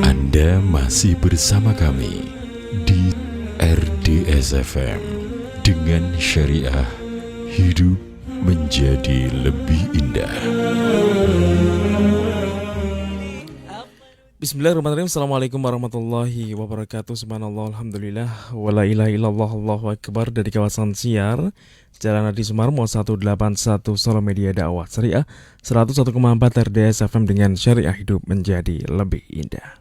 Anda masih bersama kami di RDS FM dengan syariah hidup menjadi lebih indah. Bismillahirrahmanirrahim. Assalamualaikum warahmatullahi wabarakatuh. Subhanallah, alhamdulillah, wala ilaha illallah, Allahu akbar. Dari kawasan Siar Jalan Adi Sumarmo 181 Solo Media Dakwah Syariah 101,4 RDS FM dengan syariah hidup menjadi lebih indah.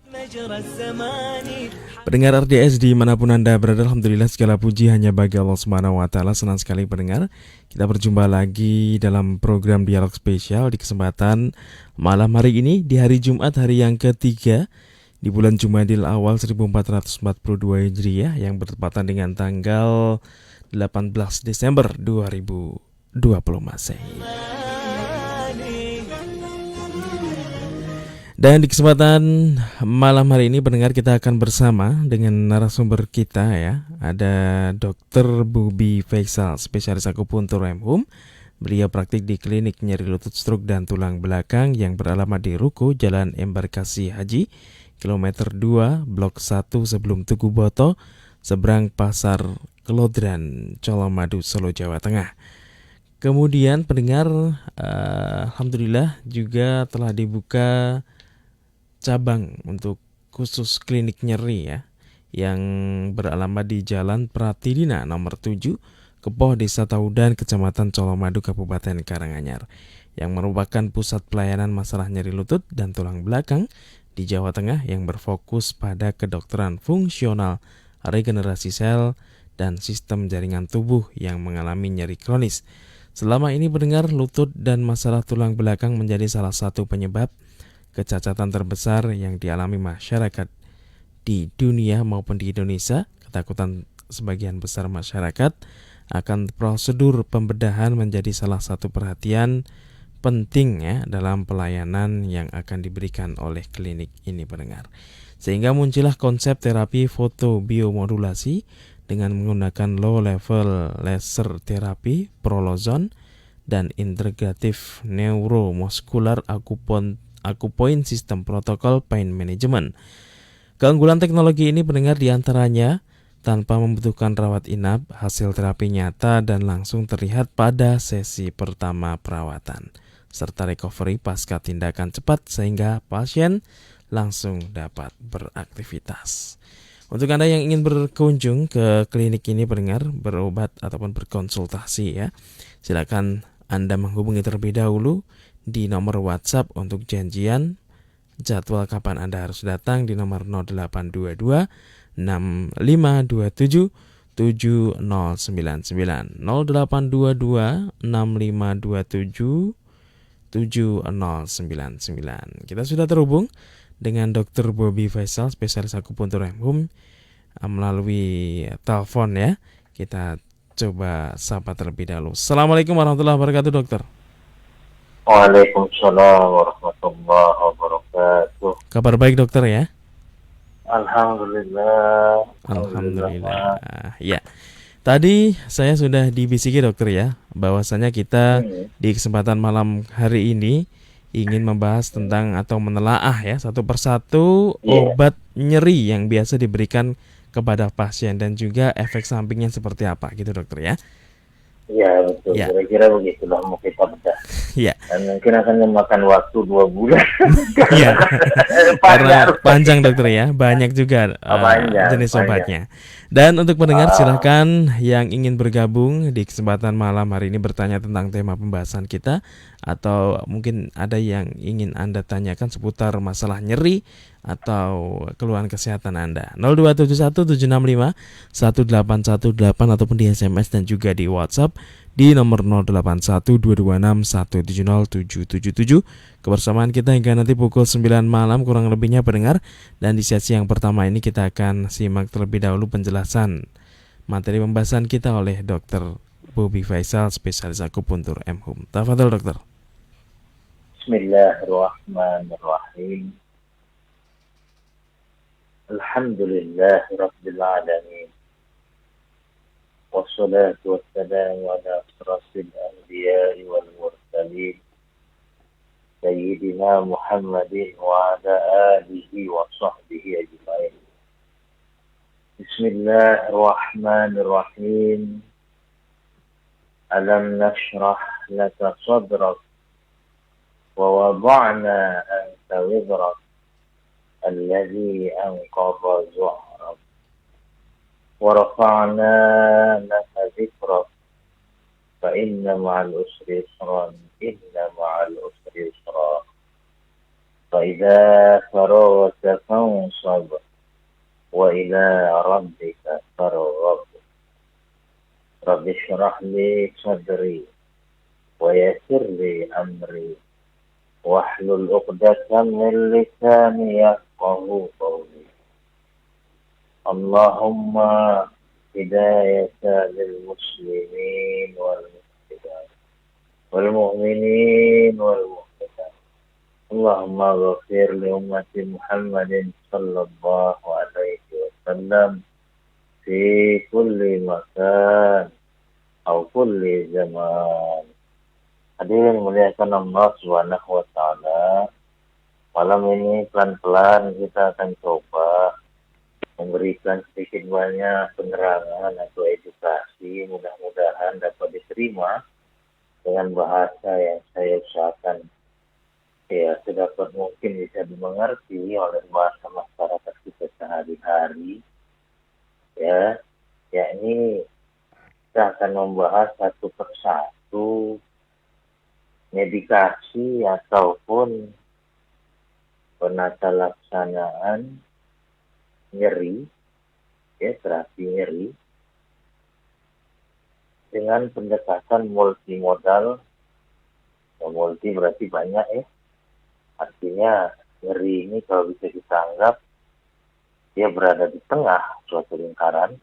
Pendengar RDS dimanapun Anda berada, alhamdulillah segala puji hanya bagi Allah Subhanahu wa Ta'ala. Senang sekali pendengar, kita berjumpa lagi dalam program dialog spesial di kesempatan malam hari ini, di hari Jumat, hari yang ketiga di bulan Jumadil Awal 1442 Hijriah yang bertepatan dengan tanggal 18 Desember 2020 Masehi. Dan di kesempatan malam hari ini pendengar, kita akan bersama dengan narasumber kita ya. Ada Dr. Bobi Faisal, spesialis akupuntur M.Hum. Beliau praktik di klinik nyeri lutut, stroke dan tulang belakang yang beralamat di Ruko Jalan Embarkasi Haji, kilometer 2, blok 1 sebelum Tugu Boto, seberang Pasar Kelodran, Colomadu, Solo, Jawa Tengah. Kemudian pendengar, alhamdulillah juga telah dibuka cabang untuk khusus klinik nyeri ya, yang beralamat di Jalan Pratidina nomor 7, Kepoh, Desa Taudan, Kecamatan Colomadu, Kabupaten Karanganyar, yang merupakan pusat pelayanan masalah nyeri lutut dan tulang belakang di Jawa Tengah yang berfokus pada kedokteran fungsional, regenerasi sel, dan sistem jaringan tubuh yang mengalami nyeri kronis. Selama ini pendengar, lutut dan masalah tulang belakang menjadi salah satu penyebab kecacatan terbesar yang dialami masyarakat di dunia maupun di Indonesia. Ketakutan sebagian besar masyarakat akan prosedur pembedahan menjadi salah satu perhatian penting ya dalam pelayanan yang akan diberikan oleh klinik ini pendengar. Sehingga muncullah konsep terapi fotobiomodulasi dengan menggunakan low level laser terapi, prolozon, dan integratif neuromuscular Acupoint System Protokol Pain Management. Keunggulan teknologi ini pendengar diantaranya tanpa membutuhkan rawat inap, hasil terapi nyata dan langsung terlihat pada sesi pertama perawatan, serta recovery pasca tindakan cepat sehingga pasien langsung dapat beraktivitas. Untuk Anda yang ingin berkunjung ke klinik ini pendengar, berobat ataupun berkonsultasi ya, silakan Anda menghubungi terlebih dahulu di nomor WhatsApp untuk janjian jadwal kapan Anda harus datang di nomor 0822 6527 7099 0822 6527 7099. Kita sudah terhubung dengan Dr. Bobi Faisal, spesialis akupuntur M.Hum, melalui telepon ya. Kita coba sapa terlebih dahulu. Assalamualaikum warahmatullahi wabarakatuh, dokter. Waalaikumsalam warahmatullahi wabarakatuh. Kabar baik dokter ya? Alhamdulillah. Alhamdulillah. Ya. Tadi saya sudah dibisiki dokter ya, bahwasanya kita di kesempatan malam hari ini ingin membahas tentang atau menelaah ya satu persatu obat nyeri yang biasa diberikan kepada pasien dan juga efek sampingnya seperti apa gitu dokter ya. Ya betul, ya. Kira-kira begitulah mau kita bedah. Ya. Dan mungkin akan memakan waktu 2 bulan. Iya. Karena panjang dokter ya, banyak juga jenis obatnya. Dan untuk pendengar silahkan yang ingin bergabung di kesempatan malam hari ini bertanya tentang tema pembahasan kita, atau mungkin ada yang ingin Anda tanyakan seputar masalah nyeri atau keluhan kesehatan Anda. 02717651818 ataupun di SMS dan juga di WhatsApp di nomor 081226170777. Kebersamaan kita hingga nanti pukul 9 malam kurang lebihnya pendengar. Dan di sesi yang pertama ini kita akan simak terlebih dahulu penjelasan materi pembahasan kita oleh Dr. Bobi Faisal, spesialis akupuntur M.Hum. Tafadhol dokter. Bismillahirrahmanirrahim. Alhamdulillah Rabbil Alamin. Wassalatu wassalamu ala asrafil anbiya'i wal mursalin سيدنا محمد وعلى آله وصحبه أجمعين. بسم الله الرحمن الرحيم. ألم نشرح لك صدرك ووضعنا عنك وزرك الذي أنقض ظهرك ورفعنا لك ذكرك فإن مع العسر يسرا إن مع العسر يسرا فإذا فرغت فانصب وإلى ربك فارغب رب اشرح لي صدري ويسر لي أمري واحلل عقدة من لساني يفقهوا قولي. اللهم هداية للمسلمين والمسلمات والمؤمنين والمؤمنات. اللهم اغفر لأمة محمد صلى الله عليه وسلم في كل مكان أو كل zaman. Hadirin muliakan Allah Subhanahu wa taala. Malam ini pelan-pelan kita akan coba memberikan sedikit banyak penerangan atau edukasi, mudah-mudahan dapat diterima dengan bahasa yang saya usahakan ya sedapat mungkin bisa dimengerti oleh bahasa masyarakat kita sehari-hari. Ya, yakni kita akan membahas satu persatu medikasi ataupun penata laksanaan nyeri, ya terapi nyeri dengan pendekatan multimodal. Multi berarti banyak ya. Artinya nyeri ini kalau bisa kita anggap dia berada di tengah suatu lingkaran,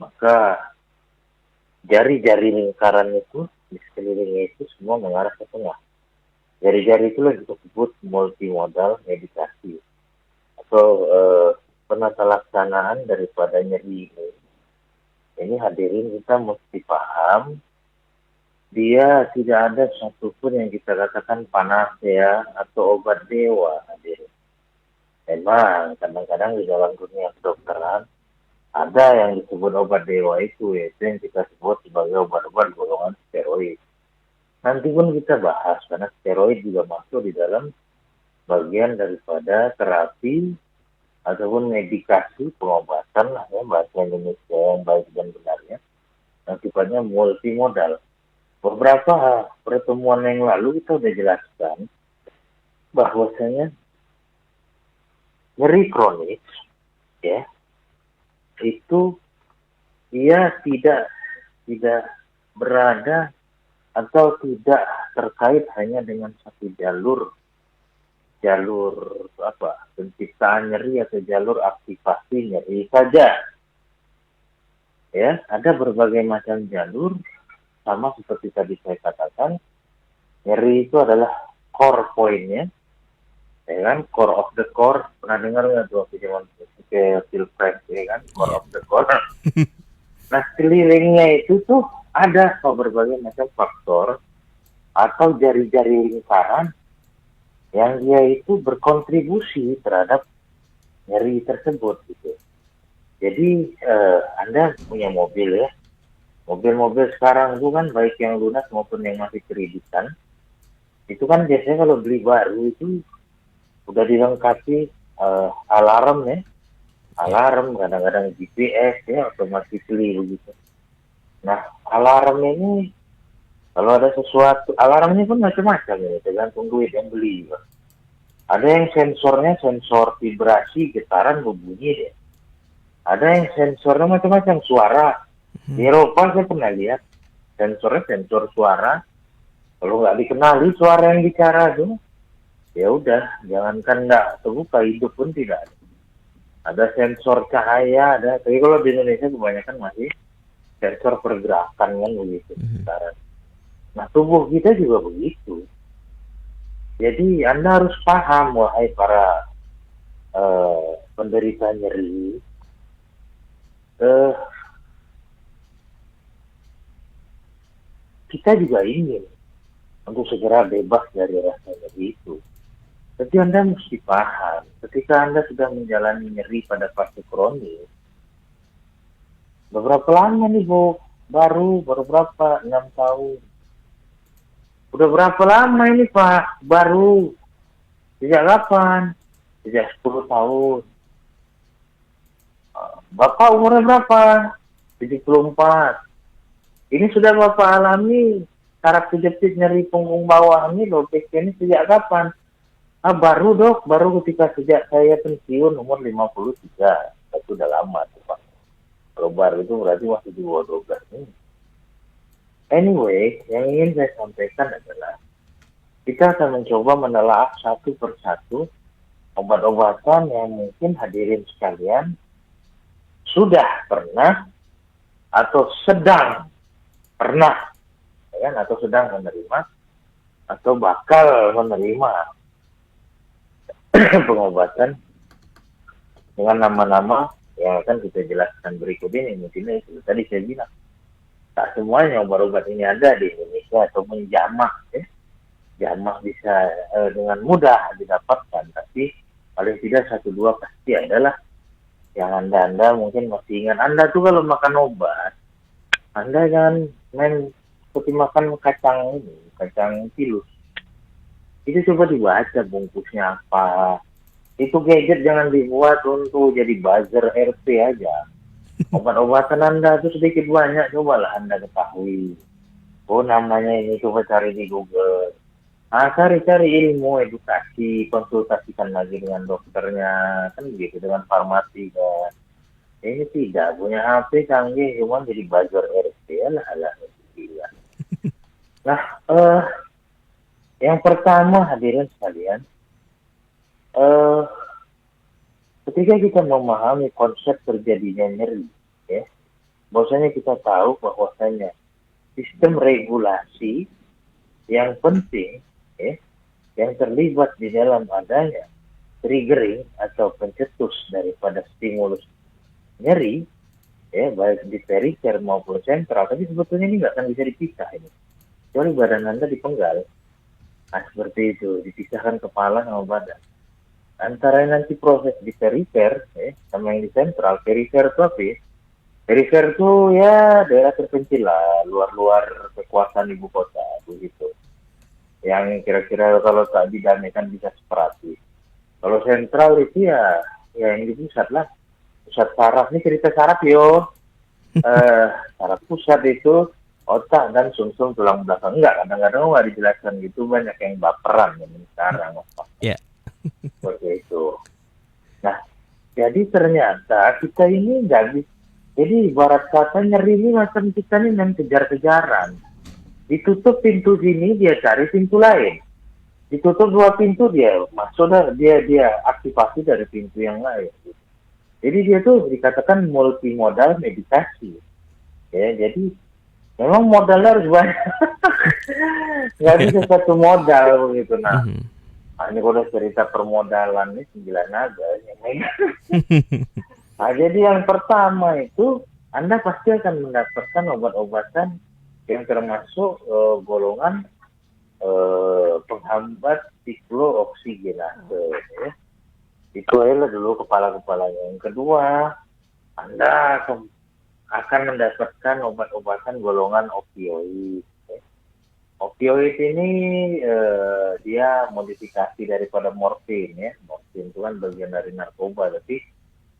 maka jari-jari lingkaran itu di sekelilingnya itu semua mengarah ke tengah. Jari-jari itulah disebut multimodal medikasi atau penata laksanaan daripada nyeri ini. Ini hadirin kita mesti paham, dia tidak ada satupun yang kita katakan panas ya atau obat dewa hadirin. Memang kadang-kadang di dalam dunia kedokteran ada yang disebut obat dewa itu, yaitu yang kita sebut sebagai obat-obat golongan steroid. Nanti pun kita bahas, karena steroid juga masuk di dalam bagian daripada terapi ataupun medikasi pengobatan lah ya, bahasa Indonesia yang baik dan benarnya, yang sifatnya multimodal. Beberapa pertemuan yang lalu kita sudah jelaskan bahwasanya nyeri kronis ya itu dia tidak berada atau tidak terkait hanya dengan satu jalur penciptaan nyeri atau jalur aktivasi nyeri saja. Ya, ada berbagai macam jalur, sama seperti tadi saya katakan, nyeri itu adalah core point-nya. Ya kan, core of the core, pernah dengar nggak tuh zaman kayak pilpres ya kan, core of the core. Nah, sekelilingnya itu tuh ada berbagai macam faktor atau jari-jari lingkaran yang dia itu berkontribusi terhadap nyeri tersebut gitu. Jadi Anda punya mobil ya, mobil-mobil sekarang itu kan baik yang lunas maupun yang masih kreditan, itu kan biasanya kalau beli baru itu udah dilengkapi alarm ya, alarm kadang-kadang GPS ya, automatically begitu. Nah, alarm ini kalau ada sesuatu, alarmnya pun macam-macam ya, tergantung duit yang beli. Ada yang sensornya sensor vibrasi, getaran, berbunyi deh. Ada yang sensornya macam-macam, suara. Di Eropa saya pernah lihat sensornya sensor suara. Kalau nggak dikenali suara yang bicara tuh, ya udah, jangankan nggak terbuka, hidup pun tidak ada. Ada sensor cahaya, ada. Tapi kalau di Indonesia kebanyakan masih sensor pergerakan kan begitu. Nah, tubuh kita juga begitu. Jadi Anda harus paham, wahai para penderita nyeri, kita juga ingin untuk segera bebas dari rasa nyeri itu. Tapi Anda mesti paham, ketika Anda sudah menjalani nyeri pada fase kronis, beberapa lama nih Bu, baru berapa, 6 tahun. Udah berapa lama ini Pak, baru, sejak kapan? Sejak 10 tahun. Bapak umurnya berapa? 74. Ini sudah Bapak alami saraf kejepit nyeri punggung bawah ini loh, ini sejak kapan? Baru Dok, baru ketika sejak saya pensiun umur 53. Itu udah lama tuh Pak. Kalau baru itu berarti masih di bawah 12 nih. Anyway, yang ingin saya sampaikan adalah kita akan mencoba menelaah satu persatu obat-obatan yang mungkin hadirin sekalian sudah pernah atau sedang pernah, ya kan, atau sedang menerima atau bakal menerima pengobatan dengan nama-nama yang akan kita jelaskan berikut ini. Mungkin itu tadi saya bilang, tak semuanya obat-obat ini ada di Indonesia ataupun jamah, ya. Jamah bisa dengan mudah didapatkan, tapi paling tidak 1-2 pasti adalah yang Anda mungkin masih ingat. Anda tuh kalau makan obat, Anda jangan main seperti makan kacang pilus. Itu coba dibaca bungkusnya apa. Itu gadget jangan dibuat untuk jadi buzzer RP aja. Obat-obatan Anda itu sedikit banyak, cobalah Anda ketahui. Oh namanya ini, coba cari di Google. Cari ilmu, edukasi, konsultasikan lagi dengan dokternya, kan begitu, dengan farmasi kan. Ini tidak punya HP canggih, cuma jadi buzzer RP, alah. Nah, yang pertama hadirin sekalian, ketika kita memahami konsep terjadinya nyeri, ya, bahwasanya kita tahu bahwasanya sistem regulasi yang penting, ya, yang terlibat di dalam adanya triggering atau pencetus daripada stimulus nyeri, ya, baik di perifer maupun sentral, tapi sebetulnya ini nggak akan bisa dipisah ini. Kecuali badan Anda dipenggal. Nah, seperti itu, dipisahkan kepala sama badan. Antara nanti proses di perifer, sama yang di sentral. Perifer itu apa ya? Perifer itu ya daerah terpencil lah, luar-luar kekuasaan ibu kota, begitu. Yang kira-kira kalau tak didamaikan bisa seperti. Kalau sentral itu ya yang di pusat lah. Pusat saraf, ini cerita saraf yo. Saraf pusat itu otak dan sumsum tulang belakang. Enggak, kadang-kadang nggak dijelaskan gitu, banyak yang baperan yang sekarang. Ya. Seperti itu. Nah, jadi ternyata kita ini nggak bisa. Jadi ibarat kata nyeri ini macam kita ini yang kejar-kejaran. Ditutup pintu sini, dia cari pintu lain. Ditutup 2 pintu, dia masuk, dia aktifasi dari pintu yang lain. Jadi dia tuh dikatakan multimodal meditasi. Ya, jadi memang modalnya harus banyak. Nggak bisa satu modal begitu. Nah, ini kalau cerita permodalan ini 9 naga. Nah, jadi yang pertama itu, Anda pasti akan mendapatkan obat-obatan yang termasuk golongan penghambat siklo-oksigenase. Ya. Itu adalah dulu kepala-kepalanya. Yang kedua, Anda akan mendapatkan obat-obatan golongan opioid. Opioid ini dia modifikasi daripada morfin, ya. Morfin itu kan bagian dari narkoba, tapi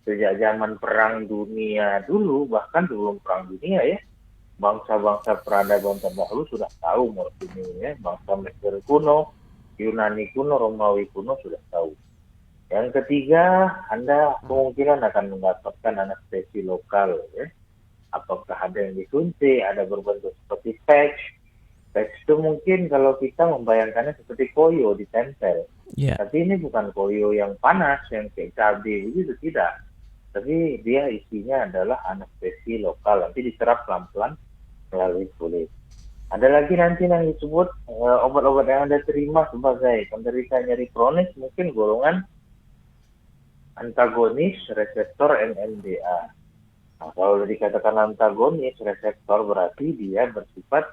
sejak zaman Perang Dunia dulu, bahkan sebelum Perang Dunia, ya, bangsa-bangsa peradaban terdahulu sudah tahu morfin ini, ya. Bangsa Mesir kuno, Yunani kuno, Romawi kuno sudah tahu. Yang ketiga, Anda kemungkinan akan mendapatkan anestesi lokal, ya. Apakah ada yang disuntik, ada berbentuk seperti patch. Patch itu mungkin kalau kita membayangkannya seperti koyo ditempel. Yeah. Tapi ini bukan koyo yang panas, yang kayak cabai begitu, tidak. Tapi dia isinya adalah anestesi lokal, nanti diserap pelan-pelan melalui kulit. Ada lagi nanti yang disebut obat-obat yang Anda terima sebagai penderita nyeri kronis, mungkin golongan antagonis reseptor NMDA. Nah, kalau dikatakan antagonis reseptor berarti dia bersifat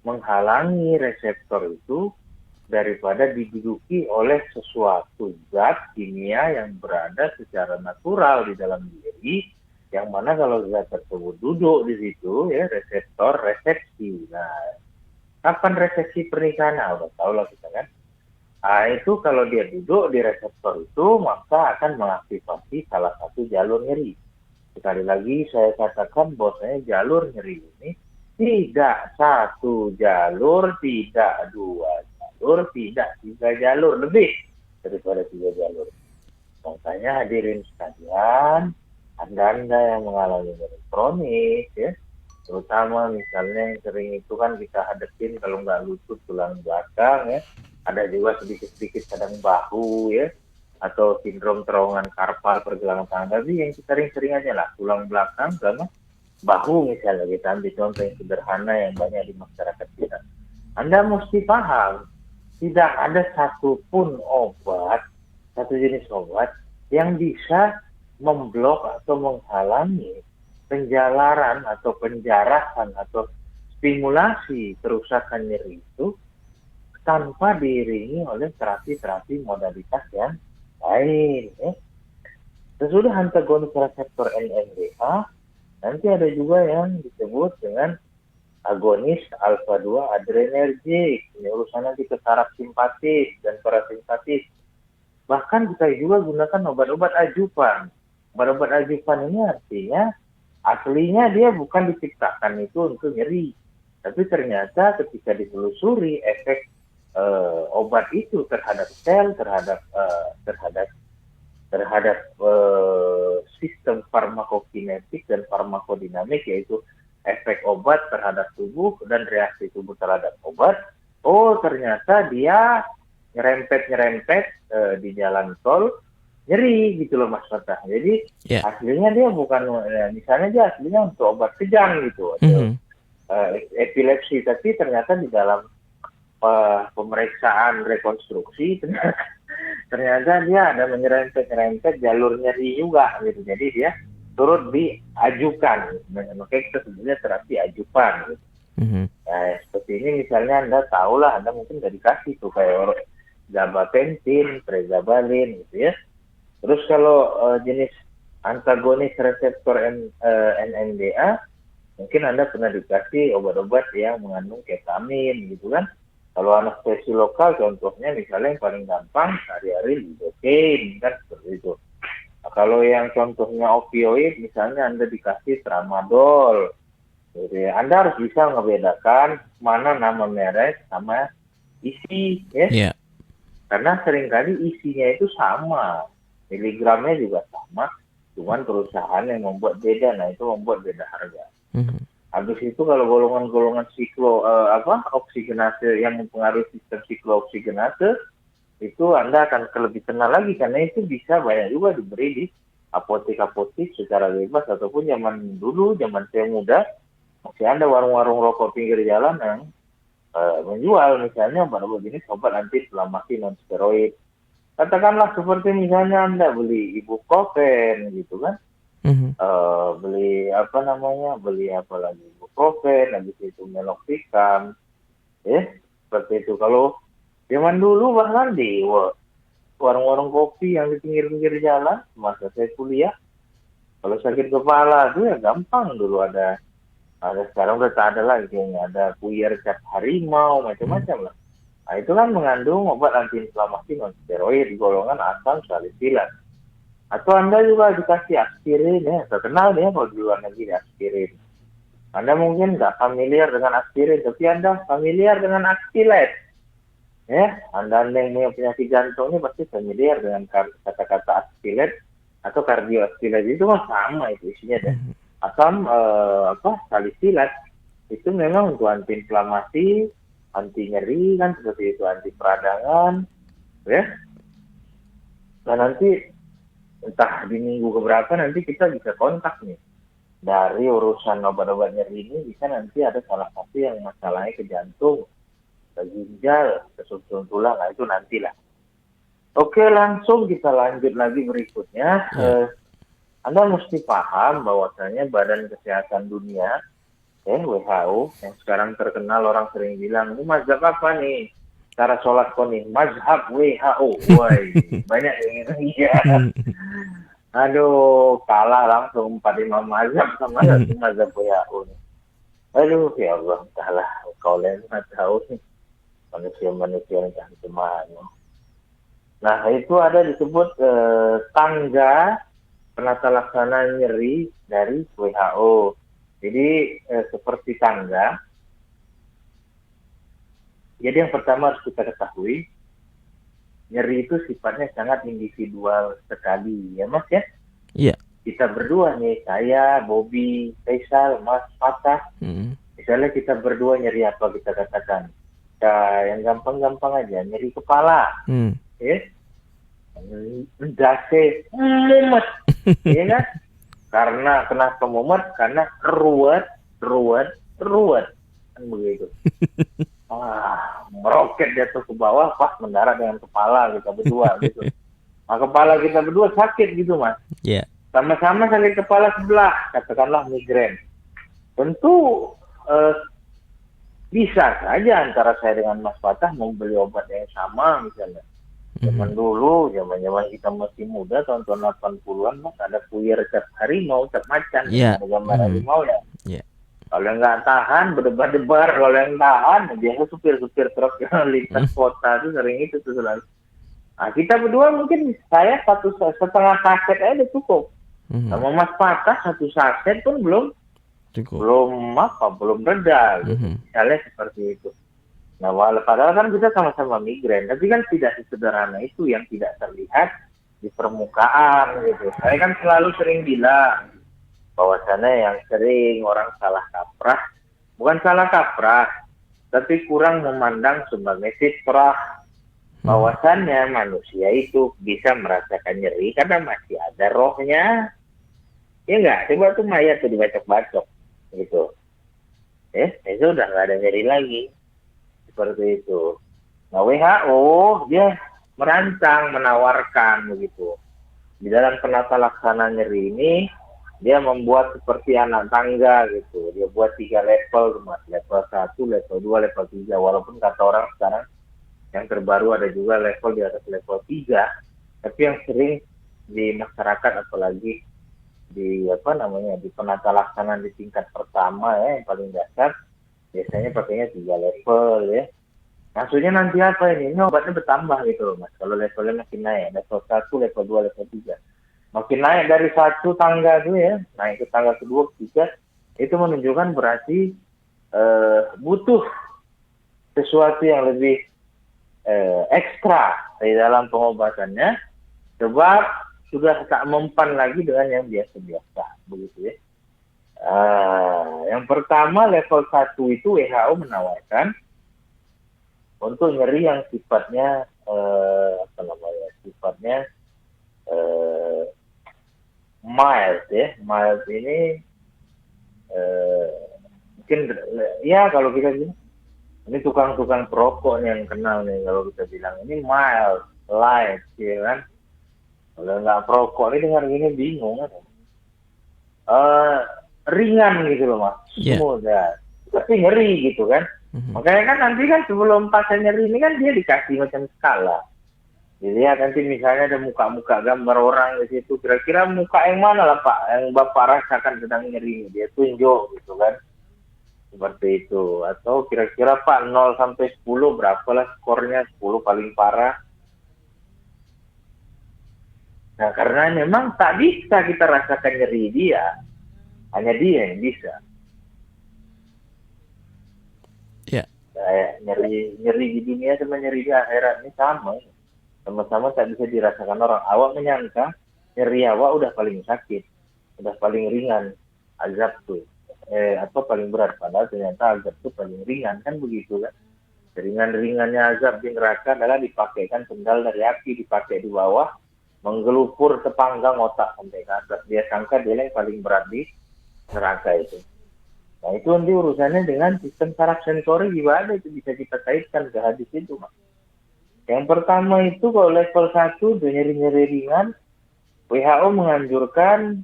menghalangi reseptor itu daripada diduduki oleh sesuatu zat kimia yang berada secara natural di dalam diri, yang mana kalau zat tersebut duduk di situ, ya reseptor resepsi. Nah, kapan resepsi pernikahan? Nah, udah tahu lah kita kan. Nah, itu kalau dia duduk di reseptor itu, maka akan mengaktifasi salah satu jalur nyeri. Sekali lagi saya katakan bahwasanya jalur nyeri ini tidak satu jalur, tidak dua jalur, tidak 3 jalur, lebih daripada 3 jalur. Makanya hadirin sekalian, Anda yang mengalami nyeri kronis, ya, terutama misalnya yang sering itu kan kita hadapin kalau nggak lutut tulang belakang, ya, ada juga sedikit-sedikit kadang bahu, ya, atau sindrom terowongan karpal pergelangan tangan. Tapi yang sering-sering aja lah tulang belakang sama bahu misalnya, kita ambil contoh yang sederhana yang banyak di masyarakat kita. Anda mesti paham, tidak ada satupun obat, satu jenis obat yang bisa memblok atau menghalangi penjalaran atau penjarahan atau stimulasi kerusakan nyeri itu tanpa diiringi oleh terapi-terapi modalitas yang lain. Sesudah antagonis reseptor NMDA, nanti ada juga yang disebut dengan agonis alfa 2 adrenergik. Ini urusan nanti ke saraf simpatis dan parasimpatis. Bahkan kita juga gunakan obat-obat ajuvan. Obat-obat ajuvan ini artinya aslinya dia bukan diciptakan itu untuk nyeri. Tapi ternyata ketika ditelusuri efek obat itu terhadap sel, terhadap sistem farmakokinetik dan farmakodinamik, yaitu efek obat terhadap tubuh dan reaksi tubuh terhadap obat. Oh, ternyata dia nyerempet di jalan tol nyeri gitu loh Mas Fatah. Jadi aslinya dia bukan, misalnya dia aslinya untuk obat kejang gitu, atau epilepsi, tapi ternyata di dalam pemeriksaan rekonstruksi ternyata dia ada menyerempet jalur nyeri juga gitu. Jadi dia turut diajukan. Makanya kita sebutnya terapi ajukan gitu. Nah, seperti ini misalnya Anda tahulah, Anda mungkin nggak dikasih tuh kayak gabapentin, pregabalin gitu ya. Terus kalau jenis antagonis reseptor NMDA, mungkin Anda pernah dikasih obat-obat yang mengandung ketamin gitu kan. Kalau anestesi lokal contohnya misalnya yang paling gampang sehari-hari lidocaine kan, seperti itu. Nah, kalau yang contohnya opioid misalnya Anda dikasih tramadol. Jadi Anda harus bisa membedakan mana nama merek sama isi ya. Yeah. Karena seringkali isinya itu sama, miligramnya juga sama, cuman perusahaan yang membuat beda, nah itu membuat beda harga. Habis itu kalau golongan-golongan oksigenase yang mempengaruhi sistem siklo-oksigenase, itu Anda akan lebih tenang lagi, karena itu bisa banyak juga diberi di apotek-apotek secara bebas, ataupun zaman dulu, zaman saya muda, masih ada warung-warung rokok pinggir jalan yang menjual misalnya obat-obat jenis obat anti-inflamasi non steroid. Katakanlah seperti misalnya Anda beli ibuprofen gitu kan. Beli ibuprofen, habis itu meloxicam, ya seperti itu. Kalau zaman dulu bahkan di warung-warung kopi yang di pinggir-pinggir jalan, masa saya kuliah, kalau sakit kepala itu ya gampang, dulu ada sekarang udah tak ada lagi, ada puyer cap harimau, macam-macam lah. Nah itu kan mengandung obat anti-inflamasi non steroid golongan asam salisilat. Atau Anda juga dikasih aspirin ya, terkenal ya kalau di luar negeri aspirin. Anda mungkin nggak familiar dengan aspirin, tapi Anda familiar dengan Aspilet. Ya, Anda yang punya penyakit jantung ini pasti familiar dengan kata-kata Aspilet atau kardioaspilet. Itu kan sama itu isinya deh. Asam salisilat itu memang untuk anti-inflamasi, anti nyeri kan seperti itu, anti peradangan, ya. Nah nanti entah di minggu keberapa nanti kita bisa kontak nih. Dari urusan obat-obat nyeri ini bisa nanti ada salah satu yang masalahnya ke jantung, ke ginjal, ke susun tulang, nah itu nantilah. Oke, langsung kita lanjut lagi berikutnya. Anda mesti paham bahwasanya Badan Kesehatan Dunia WHO yang sekarang terkenal, orang sering bilang, ini mazhab apa nih? Cara sholat kau nih, mazhab WHO. Woi, banyak yang ini. Iya. Aduh, kalah langsung 4-5 mazhab sama satu mazhab WHO nih. Aduh, ya Allah, entahlah, kau lain nggak tahu nih. Manusia-manusia yang gimana. Nah, itu ada disebut tangga penata laksana nyeri dari WHO. Jadi seperti tangga. Jadi yang pertama harus kita ketahui, nyeri itu sifatnya sangat individual sekali, ya Mas ya. Iya. Kita berdua nih, saya, Bobby, Faisal, Mas, Fatah. Misalnya kita berdua nyeri apa kita katakan? Yang gampang-gampang aja, nyeri kepala. Ya. Dase mumet. Ya kan? Karena kenapa mumet? Karena ruwet. Kan begitu. Meroket jatuh ke bawah, pas mendarat dengan kepala kita berdua gitu. Nah, kepala kita berdua sakit gitu Mas. Iya. Sama-sama sakit kepala sebelah, katakanlah migrain. Tentu bisa saja antara saya dengan Mas Fatah membeli obat yang sama misalnya. Zaman dulu, zaman kita masih muda, tahun-tahun 80-an Mas, ada puyer cap harimau, cap macan, ada gambar harimau ya. Yeah. Kalau yang nggak tahan, berdebar-debar. Kalau yang tahan, biasa supir-supir truk yang lintas kota itu sering itu tuh selalu. Nah, kita berdua mungkin saya 1,5 saset aja cukup. Sama Mas Fatah 1 saset pun belum reda. Gitu. Misalnya seperti itu. Nah, padahal kan kita sama-sama migrain, tapi kan tidak sesederhana itu yang tidak terlihat di permukaan gitu. Saya kan selalu sering bilang bahwasannya yang sering orang salah kaprah, bukan salah kaprah, tapi kurang memandang sebagai fitrah. Bahwasannya manusia itu bisa merasakan nyeri karena masih ada rohnya. Ya enggak? Coba tuh mayat tuh dibacok-bacok gitu. Itu udah nggak ada nyeri lagi. Seperti itu. Nah, WHO dia merancang, menawarkan begitu. Di dalam penata laksana nyeri ini dia membuat seperti anak tangga gitu. Dia buat 3 level, Mas. Level 1, level 2, level 3. Walaupun kata orang sekarang yang terbaru ada juga level di atas level 3. Tapi yang sering di masyarakat apalagi di di penata laksana di tingkat pertama ya, yang paling dasar, biasanya pakainya 3 level ya. Maksudnya nanti apa ini? Ini obatnya bertambah gitu Mas. Kalau levelnya makin naik, level 1, level 2, level 3. Makin naik dari 1 tangga itu ya, naik ke tangga kedua, ketiga, itu menunjukkan berarti butuh sesuatu yang lebih ekstra di dalam pengobatannya, sebab sudah tak mempan lagi dengan yang biasa-biasa, begitu ya. Yang pertama level 1 itu WHO menawarkan untuk nyeri yang sifatnya sifatnya mild ya. Mild ini mungkin ya kalau kita bilang ini tukang-tukang perokok nih yang kenal nih, kalau kita bilang ini mild, light ya kan. Kalau nggak perokok ini dengar gini bingung kan. Ringan gitu loh Mas, mudah, tapi nyeri gitu kan. Makanya kan nanti kan sebelum pasien nyeri ini kan dia dikasih macam skala. Jadi ya nanti misalnya ada muka-muka gambar orang di situ, kira-kira muka yang mana lah Pak yang Bapak rasakan sedang nyeri, dia tunjuk gitu kan. Seperti itu. Atau kira-kira Pak 0 sampai 10 berapalah skornya, 10 paling parah. Nah, karena memang tak bisa kita rasakan nyeri dia, hanya dia yang bisa. Ya. Nyeri di dunia sama nyeri di akhirat ini sama. Sama-sama tak bisa dirasakan orang. Awak menyangka nyeri awak udah paling sakit, udah paling ringan azab tuh, atau paling berat, padahal ternyata azab tuh paling ringan kan begitu kan. Ringan-ringannya azab di neraka adalah dipakaikan sendal dari api, dipakai di bawah, menggelupur sepanggang otak sampai ke atas. Dia sangka dia yang paling berat di neraka itu. Nah itu nanti urusannya dengan sistem saraf sensori gimana itu bisa kita kaitkan ke hadis itu Mas. Yang pertama itu kalau level 1 nyeri-nyeri ringan, WHO menganjurkan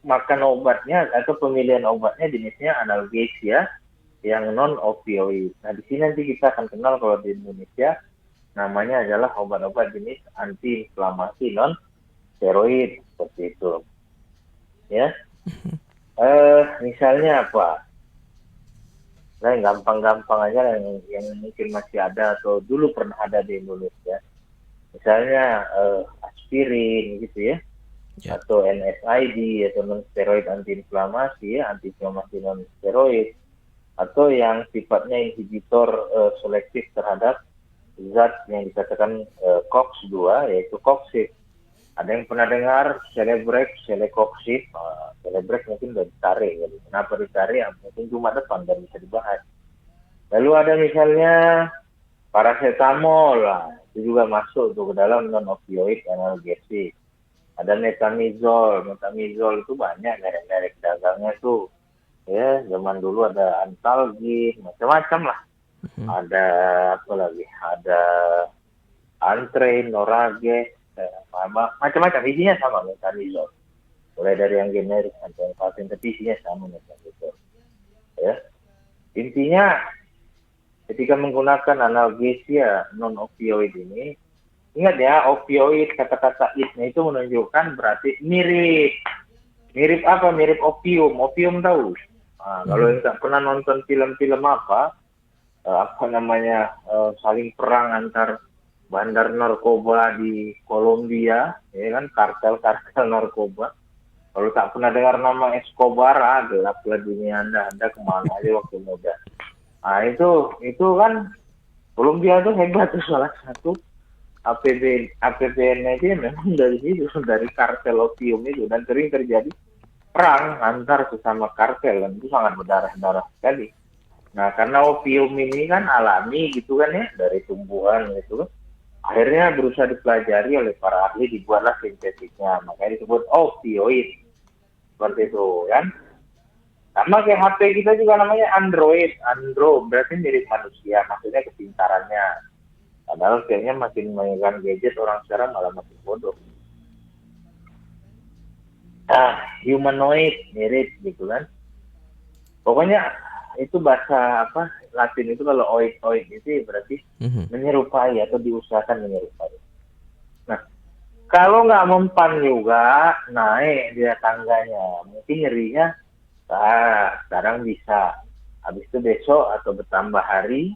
makan obatnya atau pemilihan obatnya jenisnya analgesia yang non opioid. Nah, di sini nanti kita akan kenal kalau di Indonesia namanya adalah obat-obat jenis antiinflamasi non steroid seperti itu. Ya. Misalnya apa? Nah, yang gampang-gampang aja yang mungkin masih ada atau dulu pernah ada di Indonesia. Misalnya aspirin gitu ya. Ya. Atau NSAID atau non steroid antiinflamasi ya, antiinflamasi non steroid, atau yang sifatnya inhibitor selektif terhadap zat yang dikatakan COX-2 yaitu COXIB. Ada yang pernah dengar Celebrex, Celecoxib? Celebrex mungkin udah ditarik. Gitu. Kenapa ditarik? Mungkin cuma depan dan bisa dibahas. Lalu ada misalnya paracetamol, itu juga masuk tuh ke dalam non-opioid analgesik. Ada metamizol itu banyak merek-merek dagangnya tuh. Ya, zaman dulu ada Antalgin, macam-macam lah. Ada apa lagi? Ada Antrein, Norage, macam-macam, isinya sama metamizol. Mulai dari yang generik sampai yang patent, tapi isinya sama metamizol. Ya. Intinya ketika menggunakan analgesia non opioid ini, ingat ya, opioid kata-kata id-nya itu menunjukkan berarti mirip. Mirip apa? Mirip opium. Opium tahu? Nah, kalau yang tak pernah nonton film-film apa namanya saling perang antar bandar narkoba di Kolombia, ya kan, kartel narkoba. Kalau tak pernah dengar nama Escobar, gelaplah dunia Anda kemana aja waktu muda. Nah itu kan Kolombia itu hebat tuh, salah satu APBN-nya itu memang dari situ, dari kartel opium itu, dan sering terjadi perang antar sesama kartel, dan itu sangat berdarah-darah sekali. Nah, karena opium ini kan alami gitu kan ya, dari tumbuhan gitu kan. Akhirnya berusaha dipelajari oleh para ahli, dibuatlah sintetiknya, makanya disebut opioid. Seperti itu kan. Sama kayak HP kita juga namanya Android, berarti mirip manusia, maksudnya kepintarannya. Padahal kayaknya makin memegang gadget orang sekarang malah makin bodoh. Humanoid mirip gitu kan. Pokoknya itu bahasa Latin itu, kalau oid itu berarti menyerupai atau diusahakan menyerupai. Nah, kalau nggak mempan juga naik dia tangganya, mungkin nyerinya sekarang bisa, habis itu besok atau bertambah hari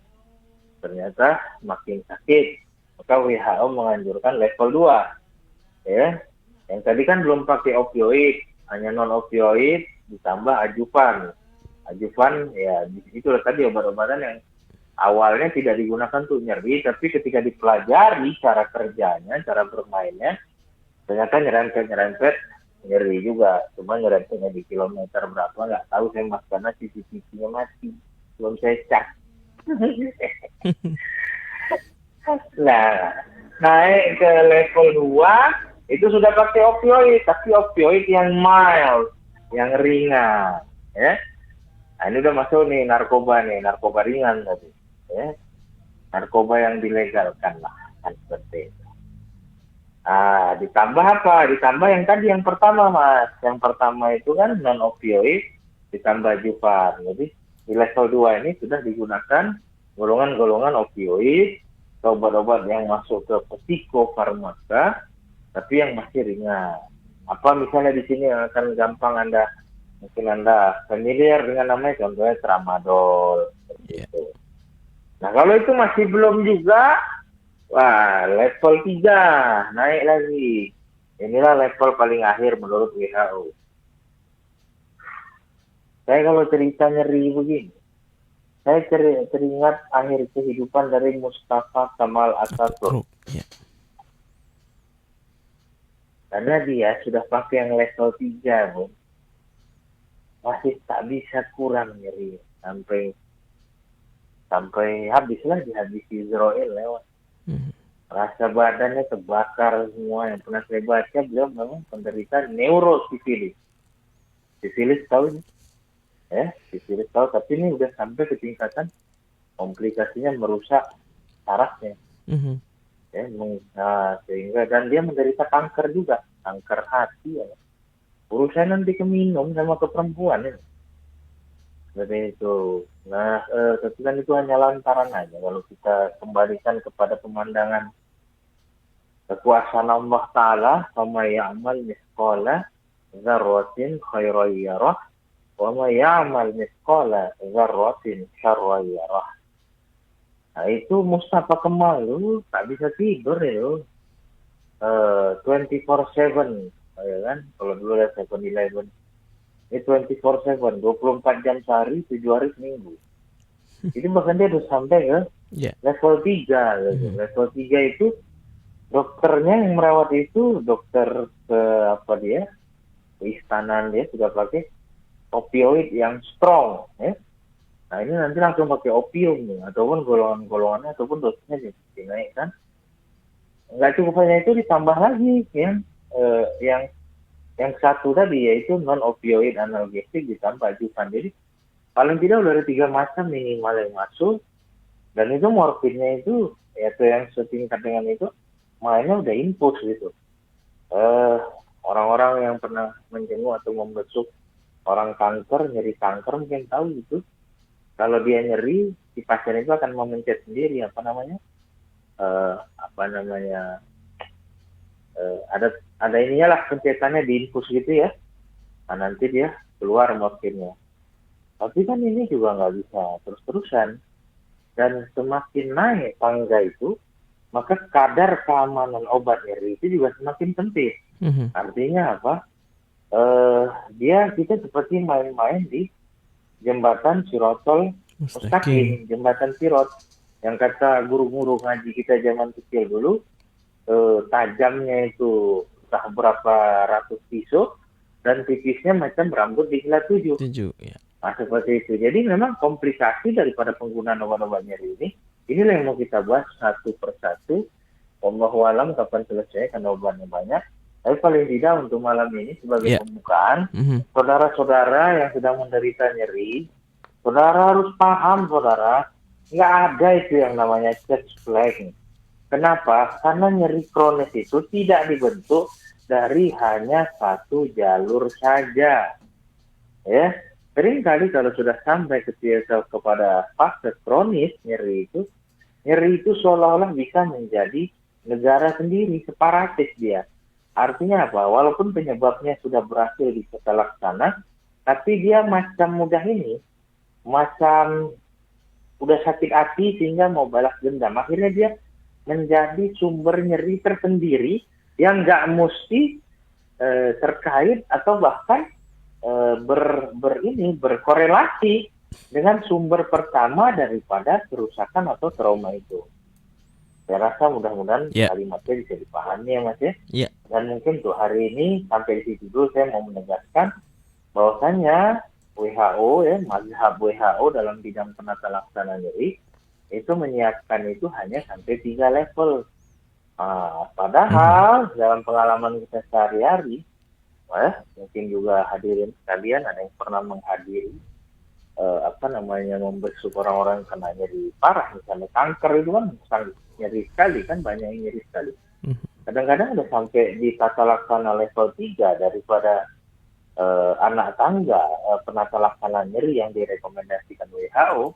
ternyata makin sakit, maka WHO menganjurkan level 2 ya. Yang tadi kan belum pakai opioid, hanya non opioid ditambah ajuvan ya, itulah tadi obat-obatan yang awalnya tidak digunakan untuk nyeri, tapi ketika dipelajari cara kerjanya, cara bermainnya, ternyata nyerempet nyeri juga. Cuma nyerempetnya di kilometer berapa nggak tahu saya, mas, karena CCTV-nya mati, belum saya cek. Nah, naik ke level 2 itu sudah pakai opioid, tapi opioid yang mild, yang ringan ya. Nah, ini udah masuk nih narkoba ringan tadi ya. Narkoba yang dilegalkan lah, kan seperti itu. Ditambah apa? Ditambah yang tadi, yang pertama, mas. Yang pertama itu kan non opioid ditambah ajuvan. Jadi di level 2 ini sudah digunakan golongan-golongan opioid, obat-obat yang masuk ke psikofarmaka, tapi yang masih ringan. Apa misalnya di sini yang akan gampang mungkin Anda familiar dengan namanya, contohnya tramadol. Gitu. Nah, kalau itu masih belum juga, level 3 naik lagi. Inilah level paling akhir menurut WHO. Saya kalau cerita nyeri begini, saya teringat akhir kehidupan dari Mustafa Kemal Atatürk. Karena dia sudah pakai yang level 3, Bu. Masih tak bisa kurang nyeri. Sampai habislah, dihabisi Israel lewat. Rasa badannya terbakar semua. Yang pernah saya baca, beliau memang penderita neurosifilis. Sifilis tahu nih? Sifilis tahu, tapi ini udah sampai ke tingkatan komplikasinya merusak sarafnya. Sehingga, dan dia menderita kanker juga, kanker hati ya. urusan nanti ke minum sama ke perempuan ya. Seperti itu. Nah, tapi kan itu hanya lantaran aja. Kalau kita kembalikan kepada pemandangan kekuasaan Allah Ta'ala, وَمَا يَعْمَلْ مِثْقَالَ ذَرَّةٍ خَيْرًا يَرَهُ وَمَا يَعْمَلْ مِثْقَالَ ذَرَّةٍ شَرًّا يَرَهُ. Nah, itu Mustafa Kemal lu tak bisa tidur ya. 24/7 ya kan. Kalau dulu ada 7-Eleven. Ini 24/7, 24 jam sehari, 7 hari seminggu. Jadi bahkan dia udah sampai ke level 3 gitu. Level 3 itu dokternya yang merawat itu dokter ke keistanan dia sudah pakai opioid yang strong ya. Nah ini nanti langsung pakai opium nih, ataupun golongan-golongannya ataupun dosisnya dinaikkan. Nggak cukup hanya itu, ditambah lagi ya, yang satu tadi yaitu non opioid analgesik ditambah ajukan. Jadi paling tidak udah ada 3 macam minimal yang masuk, dan itu morfinnya itu yaitu yang setingkat dengan itu mainnya udah infus gitu. Orang-orang yang pernah menjenguk atau membesuk orang kanker, nyeri kanker mungkin tahu gitu. Kalau dia nyeri, si pasien itu akan memencet sendiri ada ininya lah, pencetannya di infus gitu ya. Nah nanti dia keluar morfinnya. Tapi kan ini juga nggak bisa terus-terusan. Dan semakin naik tangga itu, maka kadar keamanan obat nyeri itu juga semakin sempit. Artinya apa? Kita seperti main-main di jembatan Sirotol Mustaqim, jembatan Sirot, yang kata guru-guru ngaji kita zaman kecil dulu, tajamnya itu entah berapa ratus pisau dan tipisnya macam rambut di helai 7. Ya. Nah, seperti itu. Jadi memang komplikasi daripada penggunaan obat-obat nyeri inilah yang mau kita bahas satu persatu. Wallahu alam kapan selesai karena obatnya banyak. Tapi paling tidak untuk malam ini sebagai pembukaan, saudara-saudara yang sedang menderita nyeri, saudara harus paham, saudara, nggak ada itu yang namanya chest flag. Kenapa? Karena nyeri kronis itu tidak dibentuk dari hanya satu jalur saja. Ya, seringkali kalau sudah sampai kepada fase kronis nyeri itu seolah-olah bisa menjadi negara sendiri, separatis dia. Artinya apa? Walaupun penyebabnya sudah berhasil ditata laksana, tapi dia macam mudah ini, macam udah sakit hati sehingga mau balas dendam. Akhirnya dia menjadi sumber nyeri tersendiri yang nggak mesti terkait atau bahkan berkorelasi dengan sumber pertama daripada kerusakan atau trauma itu. Saya rasa mudah-mudahan kalimatnya bisa dipahami ya Mas ya. Dan mungkin untuk hari ini sampai di situ dulu saya mau menegaskan bahwasanya WHO mazhab WHO dalam bidang penata laksana nyeri itu menyiapkan itu hanya sampai 3 level. Padahal dalam pengalaman kita sehari-hari, mungkin juga hadirin sekalian ada yang pernah menghadiri membesuk orang-orang kena nyeri parah, misalnya kanker itu kan sangat nyeri sekali kan, banyak yang nyeri sekali. Kadang-kadang udah sampai di tata laksana level 3 daripada anak tangga penata laksana nyeri yang direkomendasikan WHO.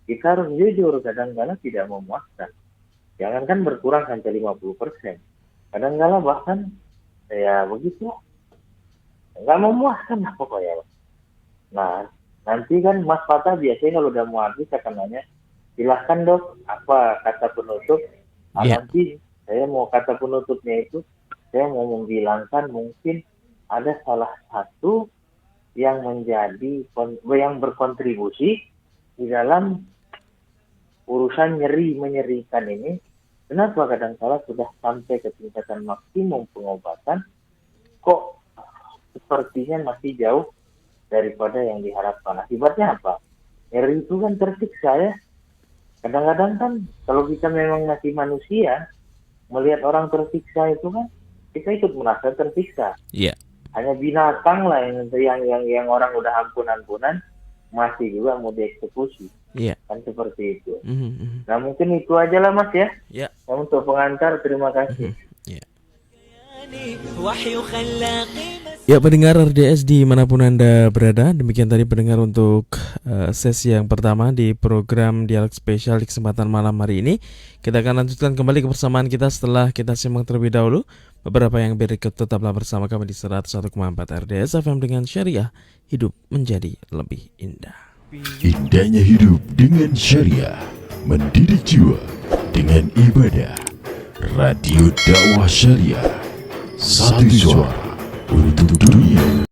Kita harus jujur, kadang-kadang tidak memuaskan. Jangankan berkurang sampai 50%. Kadang-kadang bahkan ya begitu, nggak memuaskan lah pokoknya. Nah, nanti kan Mas Fatah biasanya kalau udah mau habis akan nanya, silahkan dok, apa kata penutup? Nanti saya mau kata penutupnya itu, saya mau membilangkan mungkin ada salah satu yang yang berkontribusi di dalam urusan menyerikan ini. Kenapa kadang-kala sudah sampai ke tingkatan maksimum pengobatan, kok sepertinya masih jauh daripada yang diharapkan. Akibatnya apa? Nyeri itu kan tersiksa ya. Kadang-kadang kan kalau kita memang masih manusia, melihat orang tersiksa itu kan kita ikut merasa tersiksa. Hanya binatang lah yang orang udah ampun-ampunan masih juga mau dieksekusi. Kan seperti itu. Nah mungkin itu aja lah Mas ya. Untuk pengantar terima kasih. Ya, pendengar RDS dimanapun Anda berada, demikian tadi pendengar untuk sesi yang pertama di program Dialog Spesial di kesempatan malam hari ini. Kita akan lanjutkan kembali kebersamaan kita setelah kita simak terlebih dahulu beberapa yang berikut. Tetaplah bersama kami di 101,4 RDS FM dengan Syariah, hidup menjadi lebih indah. Indahnya hidup dengan syariah, mendidik jiwa dengan ibadah. Radio dakwah syariah, satu suara untuk dunia.